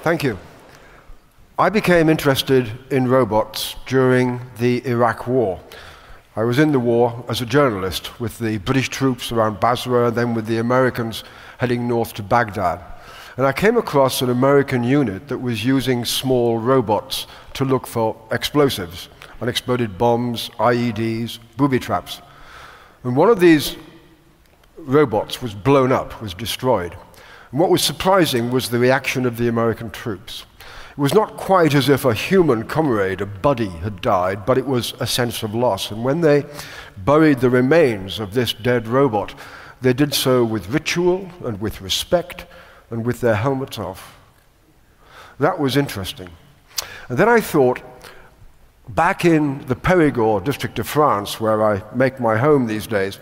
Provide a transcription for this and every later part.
Thank you. I became interested in robots during the Iraq War. I was in the war as a journalist with the British troops around Basra, then with the Americans heading north to Baghdad. And I came across an American unit that was using small robots to look for explosives, unexploded bombs, IEDs, booby traps. And one of these robots was blown up, was destroyed. And what was surprising was the reaction of the American troops. It was not quite as if a human comrade, a buddy, had died, but it was a sense of loss. And when they buried the remains of this dead robot, they did so with ritual and with respect and with their helmets off. That was interesting. And then I thought, back in the Périgord district of France, where I make my home these days,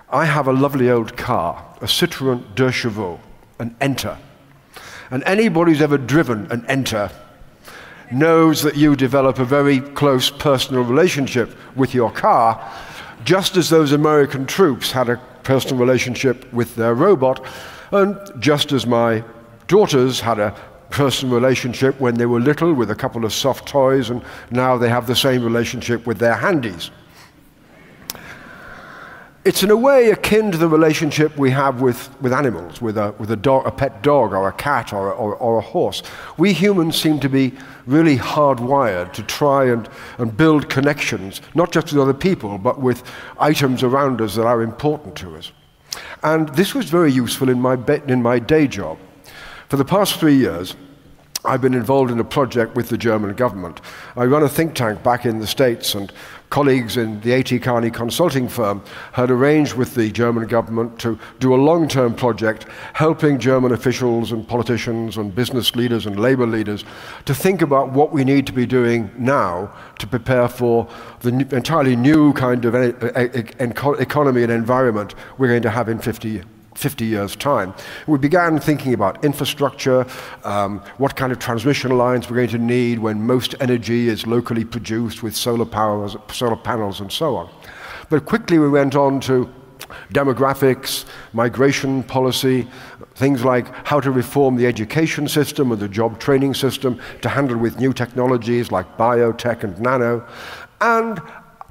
I have a lovely old car, a Citroën 2 Chevaux, an Enter. And anybody who's ever driven an Enter knows that you develop a very close personal relationship with your car, just as those American troops had a personal relationship with their robot, and just as my daughters had a personal relationship when they were little with a couple of soft toys, and now they have the same relationship with their handies. It's in a way akin to the relationship we have with animals, with a dog, a pet dog or a cat or a horse. We humans seem to be really hardwired to try and build connections, not just with other people, but with items around us that are important to us. And this was very useful in my day job. For the past 3 years, I've been involved in a project with the German government. I run a think tank back in the States, and colleagues in the A.T. Kearney consulting firm had arranged with the German government to do a long-term project helping German officials and politicians and business leaders and labor leaders to think about what we need to be doing now to prepare for the entirely new kind of economy and environment we're going to have in 50 years' time. We began thinking about infrastructure, what kind of transmission lines we're going to need when most energy is locally produced with solar panels and so on. But quickly we went on to demographics, migration policy, things like how to reform the education system and the job training system to handle with new technologies like biotech and nano, and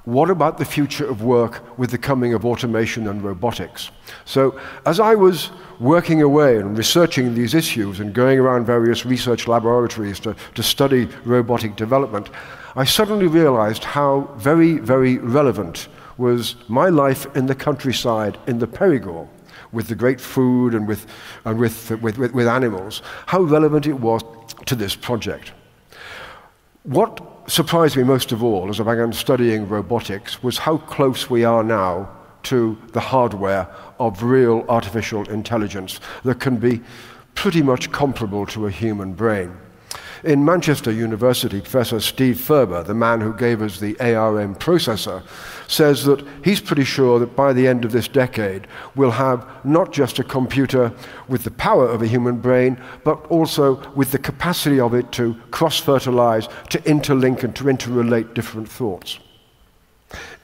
what about the future of work with the coming of automation and robotics? So as I was working away and researching these issues and going around various research laboratories to study robotic development, I suddenly realized how very, very relevant was my life in the countryside in the Périgord, with the great food and with animals, how relevant it was to this project. What surprised me most of all as I began studying robotics was how close we are now to the hardware of real artificial intelligence that can be pretty much comparable to a human brain. In Manchester University, Professor Steve Ferber, the man who gave us the ARM processor, says that he's pretty sure that by the end of this decade we'll have not just a computer with the power of a human brain, but also with the capacity of it to cross-fertilize, to interlink and to interrelate different thoughts.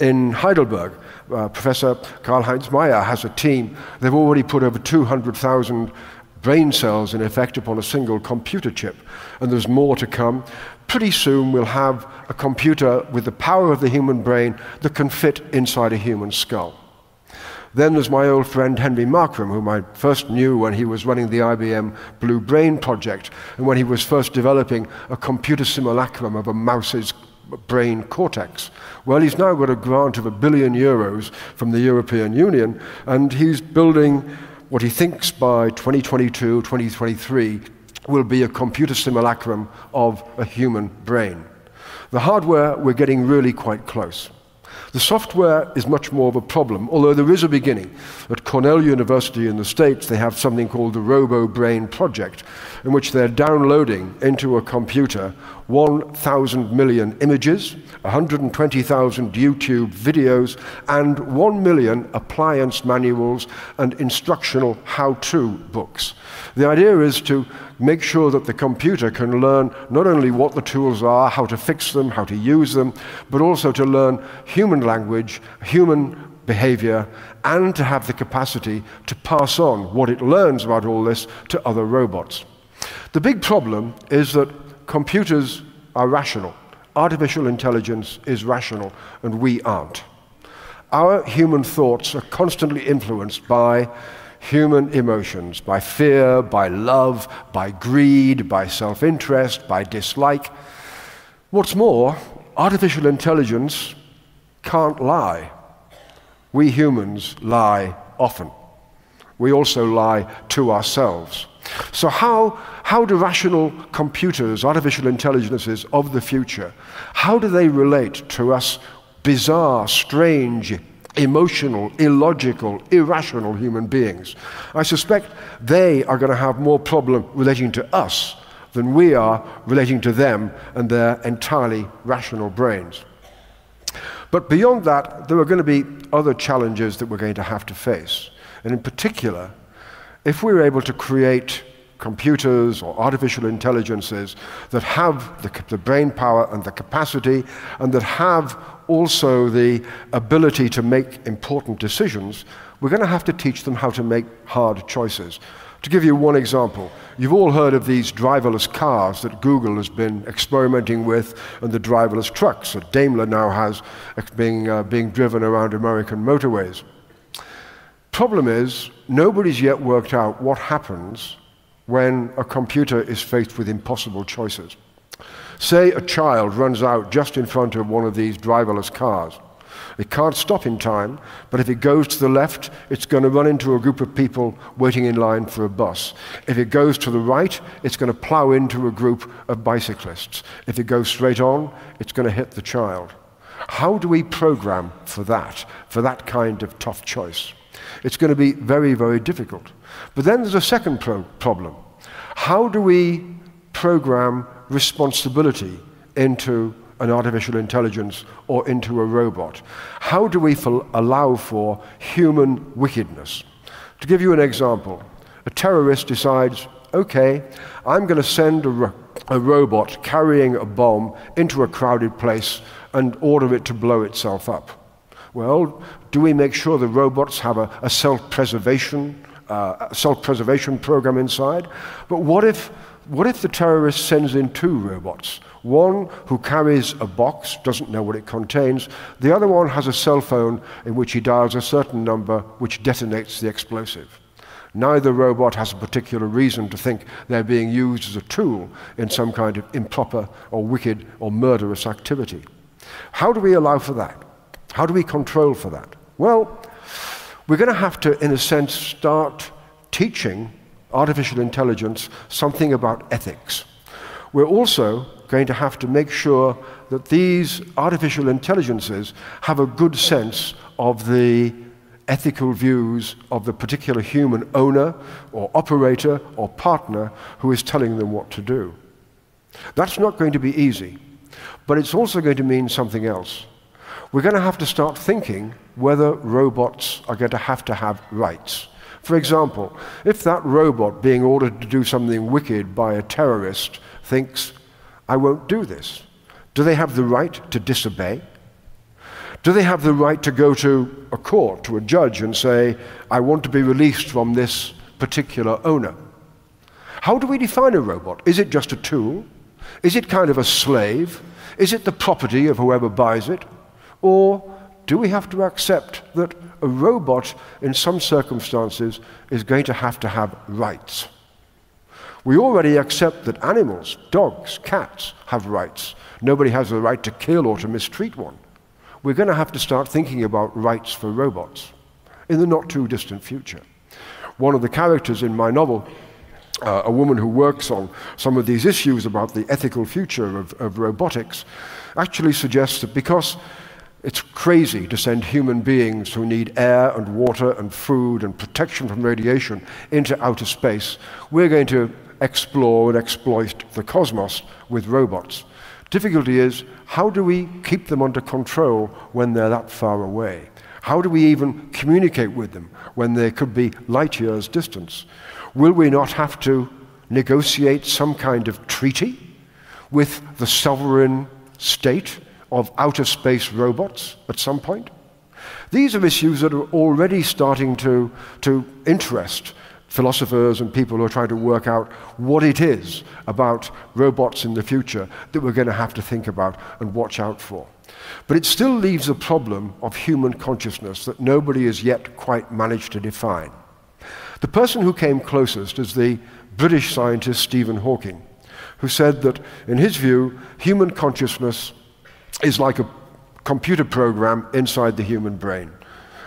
In Heidelberg, Professor Karl-Heinz Meyer has a team. They've already put over 200,000 brain cells in effect upon a single computer chip, and there's more to come. Pretty soon we'll have a computer with the power of the human brain that can fit inside a human skull. Then there's my old friend Henry Markram, whom I first knew when he was running the IBM Blue Brain project, and when he was first developing a computer simulacrum of a mouse's brain cortex. Well, he's now got a grant of €1 billion from the European Union, and he's building what he thinks by 2022, 2023 will be a computer simulacrum of a human brain. The hardware, we're getting really quite close. The software is much more of a problem, although there is a beginning. At Cornell University in the States, they have something called the Robo-Brain Project, in which they're downloading into a computer 1,000 million images, 120,000 YouTube videos, and 1 million appliance manuals and instructional how-to books. The idea is to make sure that the computer can learn not only what the tools are, how to fix them, how to use them, but also to learn human language, human behavior, and to have the capacity to pass on what it learns about all this to other robots. The big problem is that computers are rational. Artificial intelligence is rational, and we aren't. Our human thoughts are constantly influenced by human emotions, by fear, by love, by greed, by self-interest, by dislike. What's more, artificial intelligence can't lie. We humans lie often. We also lie to ourselves. So how do rational computers, artificial intelligences of the future, how do they relate to us bizarre, strange, emotional, illogical, irrational human beings? I suspect they are going to have more problem relating to us than we are relating to them and their entirely rational brains. But beyond that, there are going to be other challenges that we're going to have to face. And in particular, if we're able to create computers or artificial intelligences that have the brain power and the capacity, and that have also the ability to make important decisions, we're going to have to teach them how to make hard choices. To give you one example, you've all heard of these driverless cars that Google has been experimenting with, and the driverless trucks that Daimler now has being driven around American motorways. Problem is, nobody's yet worked out what happens when a computer is faced with impossible choices. Say a child runs out just in front of one of these driverless cars. It can't stop in time, but if it goes to the left, it's going to run into a group of people waiting in line for a bus. If it goes to the right, it's going to plow into a group of bicyclists. If it goes straight on, it's going to hit the child. How do we program for that kind of tough choice? It's going to be very, very difficult. But then there's a second problem. How do we program responsibility into an artificial intelligence or into a robot? How do we allow for human wickedness? To give you an example, a terrorist decides, okay, I'm going to send a robot carrying a bomb into a crowded place and order it to blow itself up. Well, do we make sure the robots have a self-preservation program inside? But what if the terrorist sends in two robots? One who carries a box, doesn't know what it contains. The other one has a cell phone in which he dials a certain number which detonates the explosive. Neither robot has a particular reason to think they're being used as a tool in some kind of improper or wicked or murderous activity. How do we allow for that? How do we control for that? Well, we're going to have to, in a sense, start teaching artificial intelligence something about ethics. We're also going to have to make sure that these artificial intelligences have a good sense of the ethical views of the particular human owner or operator or partner who is telling them what to do. That's not going to be easy, but it's also going to mean something else. We're going to have to start thinking whether robots are going to have rights. For example, if that robot being ordered to do something wicked by a terrorist thinks, I won't do this, do they have the right to disobey? Do they have the right to go to a court, to a judge, and say, I want to be released from this particular owner? How do we define a robot? Is it just a tool? Is it kind of a slave? Is it the property of whoever buys it? Or do we have to accept that a robot, in some circumstances, is going to have rights? We already accept that animals, dogs, cats, have rights. Nobody has the right to kill or to mistreat one. We're going to have to start thinking about rights for robots in the not-too-distant future. One of the characters in my novel, a woman who works on some of these issues about the ethical future of robotics, actually suggests that because it's crazy to send human beings who need air and water and food and protection from radiation into outer space, we're going to explore and exploit the cosmos with robots. Difficulty is, how do we keep them under control when they're that far away? How do we even communicate with them when they could be light years distance? Will we not have to negotiate some kind of treaty with the sovereign state of outer space robots at some point? These are issues that are already starting to interest philosophers and people who are trying to work out what it is about robots in the future that we're going to have to think about and watch out for. But it still leaves a problem of human consciousness that nobody has yet quite managed to define. The person who came closest is the British scientist Stephen Hawking, who said that, in his view, human consciousness is like a computer program inside the human brain.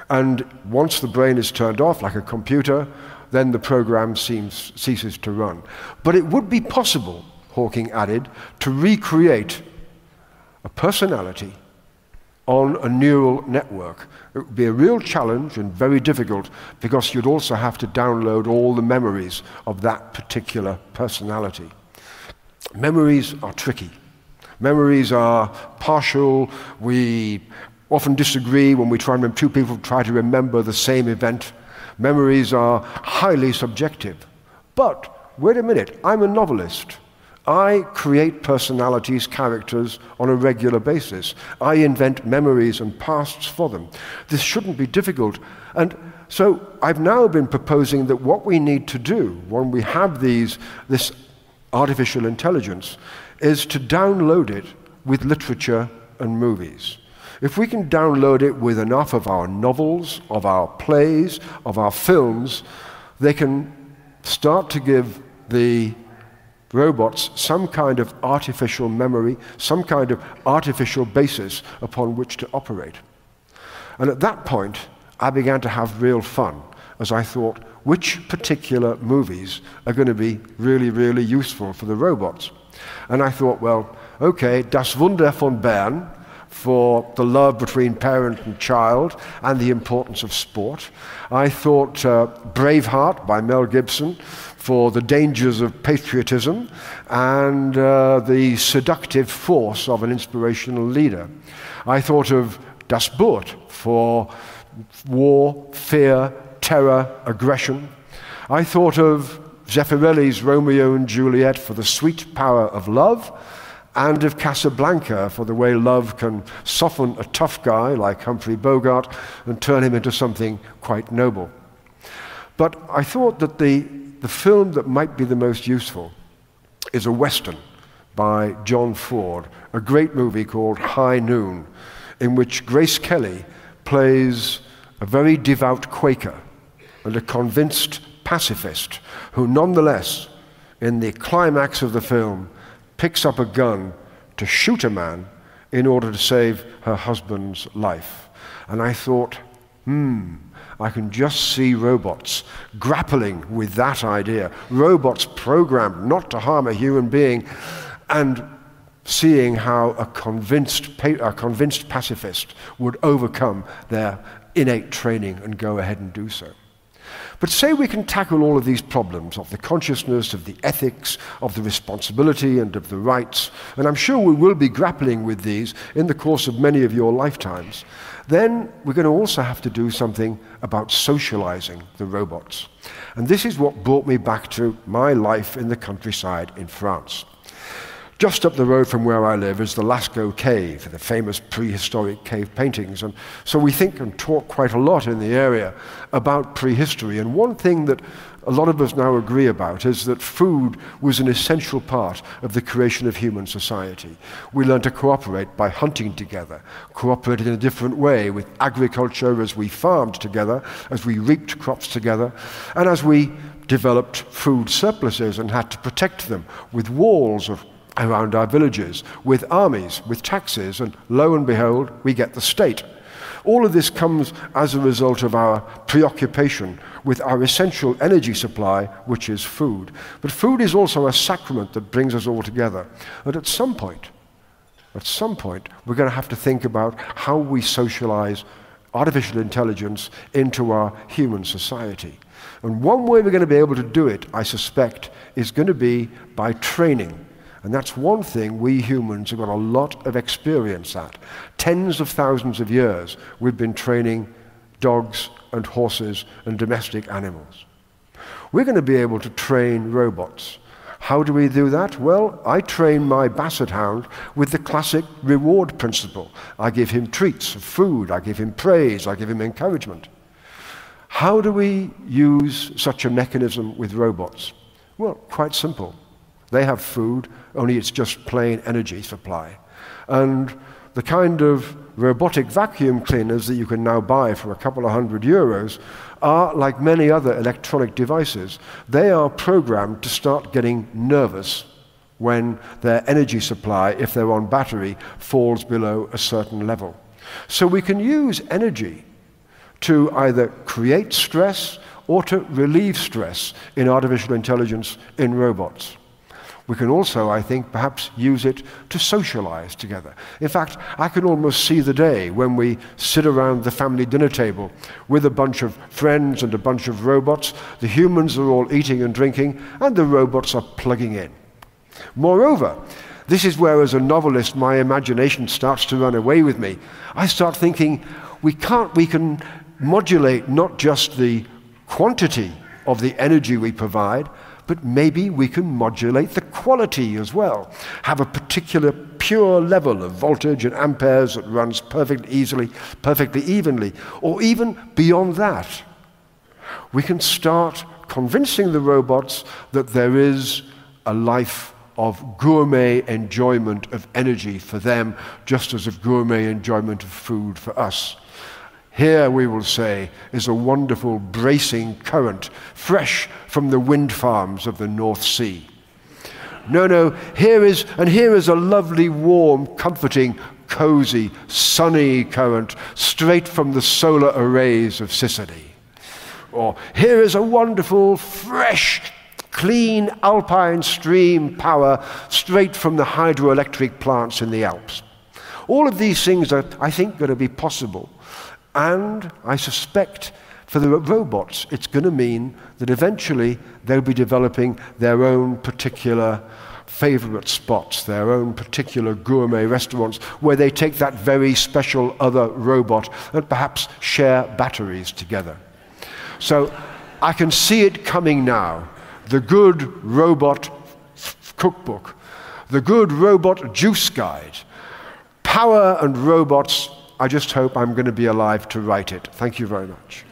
And once the brain is turned off, like a computer, then the program ceases to run. But it would be possible, Hawking added, to recreate a personality on a neural network. It would be a real challenge and very difficult because you'd also have to download all the memories of that particular personality. Memories are tricky. Memories are partial. We often disagree when we try and two people try to remember the same event. Memories are highly subjective. But wait a minute, I'm a novelist. I create personalities, characters on a regular basis. I invent memories and pasts for them. This shouldn't be difficult. And so I've now been proposing that what we need to do when we have this artificial intelligence is to download it with literature and movies. If we can download it with enough of our novels, of our plays, of our films, they can start to give the robots some kind of artificial memory, some kind of artificial basis upon which to operate. And at that point, I began to have real fun, as I thought, which particular movies are going to be really, really useful for the robots? And I thought, well, okay, Das Wunder von Bern, for the love between parent and child and the importance of sport. I thought Braveheart by Mel Gibson for the dangers of patriotism and the seductive force of an inspirational leader. I thought of Das Boot for war, fear, terror, aggression. I thought of Zeffirelli's Romeo and Juliet for the sweet power of love, and of Casablanca for the way love can soften a tough guy like Humphrey Bogart and turn him into something quite noble. But I thought that the film that might be the most useful is a Western by John Ford, a great movie called High Noon, in which Grace Kelly plays a very devout Quaker and a convinced pacifist who nonetheless, in the climax of the film, picks up a gun to shoot a man in order to save her husband's life. And I thought, I can just see robots grappling with that idea, robots programmed not to harm a human being, and seeing how a convinced pacifist would overcome their innate training and go ahead and do so. But say we can tackle all of these problems of the consciousness, of the ethics, of the responsibility, and of the rights, and I'm sure we will be grappling with these in the course of many of your lifetimes, then we're going to also have to do something about socializing the robots. And this is what brought me back to my life in the countryside in France. Just up the road from where I live is the Lascaux Cave, the famous prehistoric cave paintings. And so we think and talk quite a lot in the area about prehistory. And one thing that a lot of us now agree about is that food was an essential part of the creation of human society. We learned to cooperate by hunting together, cooperated in a different way with agriculture as we farmed together, as we reaped crops together, and as we developed food surpluses and had to protect them with walls around our villages, with armies, with taxes, and lo and behold, we get the state. All of this comes as a result of our preoccupation with our essential energy supply, which is food. But food is also a sacrament that brings us all together. And at some point, we're going to have to think about how we socialize artificial intelligence into our human society. And one way we're going to be able to do it, I suspect, is going to be by training. And that's one thing we humans have got a lot of experience at. Tens of thousands of years we've been training dogs and horses and domestic animals. We're going to be able to train robots. How do we do that? Well, I train my basset hound with the classic reward principle. I give him treats of food, I give him praise, I give him encouragement. How do we use such a mechanism with robots? Well, quite simple. They have food, only it's just plain energy supply. And the kind of robotic vacuum cleaners that you can now buy for a couple of €100 are, like many other electronic devices, they are programmed to start getting nervous when their energy supply, if they're on battery, falls below a certain level. So we can use energy to either create stress or to relieve stress in artificial intelligence in robots. We can also, I think, perhaps use it to socialize together. In fact, I can almost see the day when we sit around the family dinner table with a bunch of friends and a bunch of robots. The humans are all eating and drinking, and the robots are plugging in. Moreover, this is where, as a novelist, my imagination starts to run away with me. I start thinking, we can modulate not just the quantity of the energy we provide, but maybe we can modulate the quality as well. Have a particular pure level of voltage and amperes that runs perfectly evenly, or even beyond that. We can start convincing the robots that there is a life of gourmet enjoyment of energy for them, just as of gourmet enjoyment of food for us. Here, we will say, is a wonderful bracing current, fresh from the wind farms of the North Sea. No, here is a lovely, warm, comforting, cozy, sunny current, straight from the solar arrays of Sicily. Or here is a wonderful, fresh, clean alpine stream power, straight from the hydroelectric plants in the Alps. All of these things are, I think, going to be possible. And I suspect for the robots, it's going to mean that eventually they'll be developing their own particular favorite spots, their own particular gourmet restaurants, where they take that very special other robot and perhaps share batteries together. So I can see it coming now. The Good Robot Cookbook, the Good Robot Juice Guide, Power and Robots. I just hope I'm going to be alive to write it. Thank you very much.